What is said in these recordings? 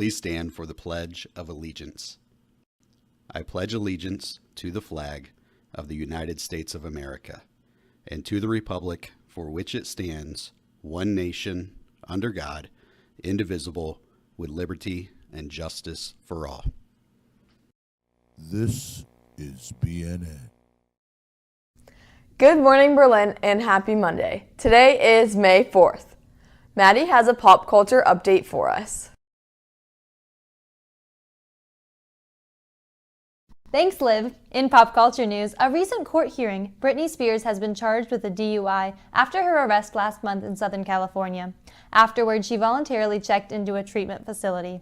please stand for the Pledge of Allegiance. I pledge allegiance to the flag of the United States of America and to the republic for which it stands, one nation, under God, indivisible, with liberty and justice for all. This is BNN. Good morning, Berlin, and happy Monday. Today is May 4th. Maddie has a pop culture update for us. Thanks, Liv. In pop culture news, a recent court hearing, Britney Spears has been charged with a DUI after her arrest last month in Southern California. Afterwards, she voluntarily checked into a treatment facility.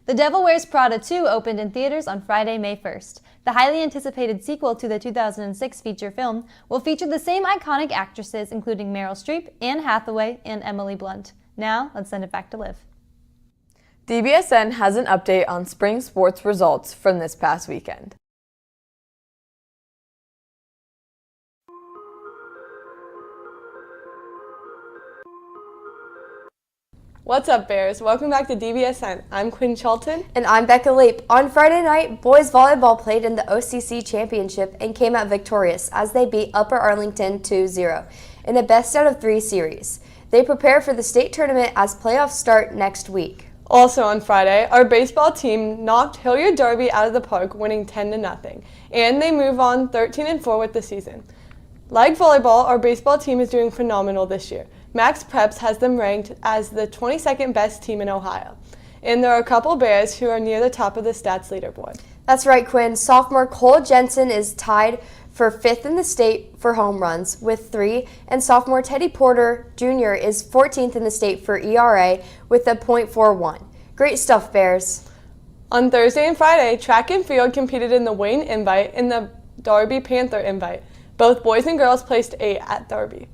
The Devil Wears Prada 2 opened in theaters on Friday, May 1st. The highly anticipated sequel to the 2006 feature film will feature the same iconic actresses, including Meryl Streep, Anne Hathaway, and Emily Blunt. Now, let's send it back to Liv. DBSN has an update on spring sports results from this past weekend. What's up, Bears? Welcome back to DBSN. I'm Quinn Charlton. And I'm Becca Leap. On Friday night, boys volleyball played in the OCC Championship and came out victorious as they beat Upper Arlington 2-0 in a best-out-of-3 series. They prepare for the state tournament as playoffs start next week. Also on Friday, our baseball team knocked Hilliard Derby out of the park, winning 10-0, and they move on 13-4 with the season. Like volleyball, our baseball team is doing phenomenal this year. Max Preps has them ranked as the 22nd best team in Ohio. And there are a couple Bears who are near the top of the stats leaderboard. That's right, Quinn. Sophomore Cole Jensen is tied for 5th in the state for home runs with 3, and sophomore Teddy Porter Jr. is 14th in the state for ERA with a .41. Great stuff, Bears. On Thursday and Friday, track and field competed in the Wayne Invite and the Derby Panther Invite. Both boys and girls placed 8 at Derby.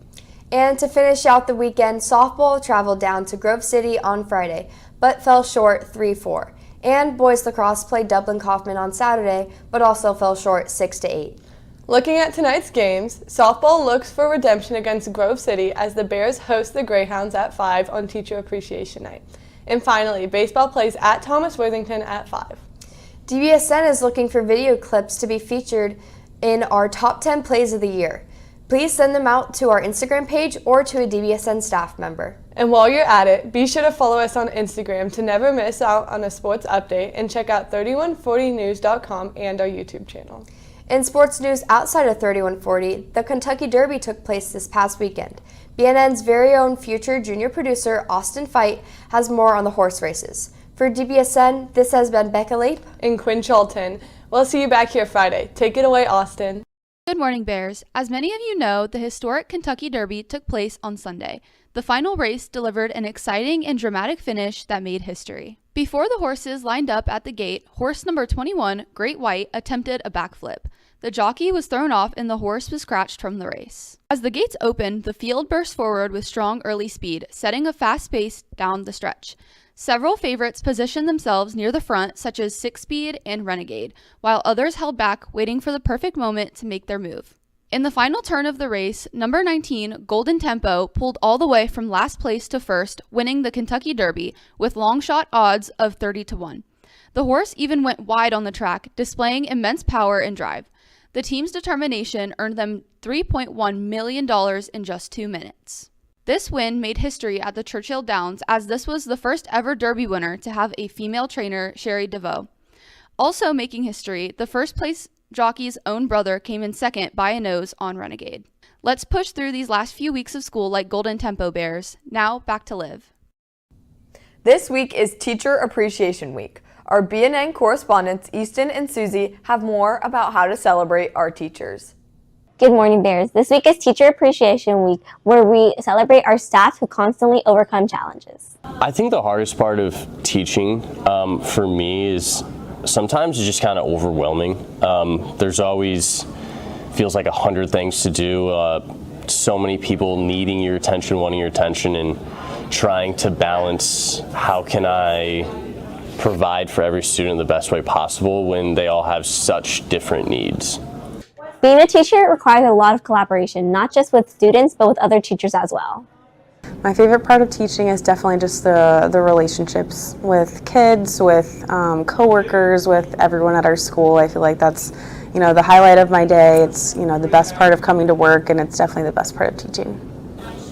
And to finish out the weekend, softball traveled down to Grove City on Friday, but fell short 3-4. And boys lacrosse played Dublin Kaufman on Saturday, but also fell short 6-8. Looking at tonight's games, softball looks for redemption against Grove City as the Bears host the Greyhounds at 5 on Teacher Appreciation Night. And finally, baseball plays at Thomas Worthington at 5. DBSN is looking for video clips to be featured in our top 10 plays of the year. Please send them out to our Instagram page or to a DBSN staff member. And while you're at it, be sure to follow us on Instagram to never miss out on a sports update, and check out 3140news.com and our YouTube channel. In sports news outside of 3140, the Kentucky Derby took place this past weekend. BNN's very own future junior producer, Austin Fight, has more on the horse races. For DBSN, this has been Becca Leap and Quinn Charlton. We'll see you back here Friday. Take it away, Austin. Good morning, Bears. As many of you know, the historic Kentucky Derby took place on Sunday. The final race delivered an exciting and dramatic finish that made history. Before the horses lined up at the gate, horse number 21, Great White, attempted a backflip. The jockey was thrown off and the horse was scratched from the race. As the gates opened, the field burst forward with strong early speed, setting a fast pace down the stretch. Several favorites positioned themselves near the front, such as Six Speed and Renegade, while others held back, waiting for the perfect moment to make their move. In the final turn of the race, number 19, Golden Tempo, pulled all the way from last place to first, winning the Kentucky Derby with long shot odds of 30-1. The horse even went wide on the track, displaying immense power and drive. The team's determination earned them $3.1 million in just 2 minutes. This win made history at the Churchill Downs, as this was the first ever Derby winner to have a female trainer, Sherry DeVoe. Also making history, the first place jockey's own brother came in second by a nose on Renegade. Let's push through these last few weeks of school like Golden Tempo Bears. Now back to Liv. This week is Teacher Appreciation Week. Our BNN correspondents, Easton and Susie, have more about how to celebrate our teachers. Good morning, Bears. This week is Teacher Appreciation Week, where we celebrate our staff who constantly overcome challenges. I think the hardest part of teaching for me is sometimes it's just kind of overwhelming. There's always feels like 100 things to do, so many people needing your attention, wanting your attention, and trying to balance how can I provide for every student the best way possible when they all have such different needs. Being a teacher requires a lot of collaboration, not just with students, but with other teachers as well. My favorite part of teaching is definitely just the relationships with kids, with coworkers, with everyone at our school. I feel like that's, the highlight of my day. It's, the best part of coming to work, and it's definitely the best part of teaching.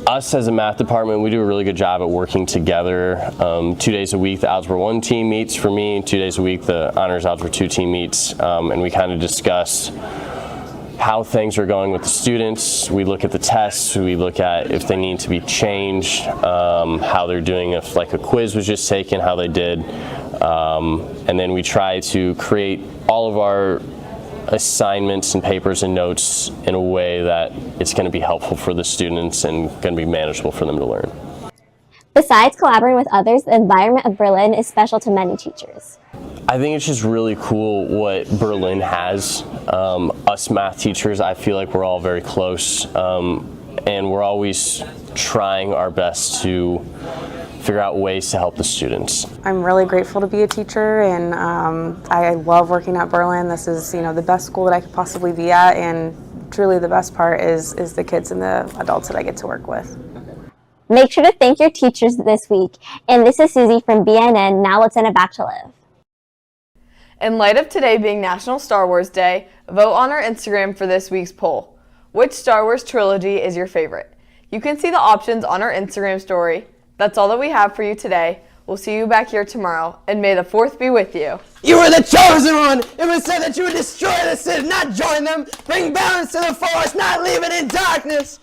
Us as a math department, we do a really good job at working together. 2 days a week, the Algebra 1 team meets for me. 2 days a week, the Honors Algebra 2 team meets, and we kind of discuss how things are going with the students. We look at the tests, we look at if they need to be changed, how they're doing, if like a quiz was just taken, how they did. And then we try to create all of our assignments and papers and notes in a way that it's going to be helpful for the students and going to be manageable for them to learn. Besides collaborating with others, the environment of Berlin is special to many teachers. I think it's just really cool what Berlin has. Us math teachers, I feel like we're all very close, and we're always trying our best to figure out ways to help the students. I'm really grateful to be a teacher, and I love working at Berlin. This is, the best school that I could possibly be at, and truly the best part is the kids and the adults that I get to work with. Make sure to thank your teachers this week. And this is Susie from BNN. Now let's send it back to Liv. In light of today being National Star Wars Day, vote on our Instagram for this week's poll. Which Star Wars trilogy is your favorite? You can see the options on our Instagram story. That's all that we have for you today. We'll see you back here tomorrow, and may the 4th be with you. You were the chosen one! It was said that you would destroy the Sith, not join them! Bring balance to the Force, not leave it in darkness!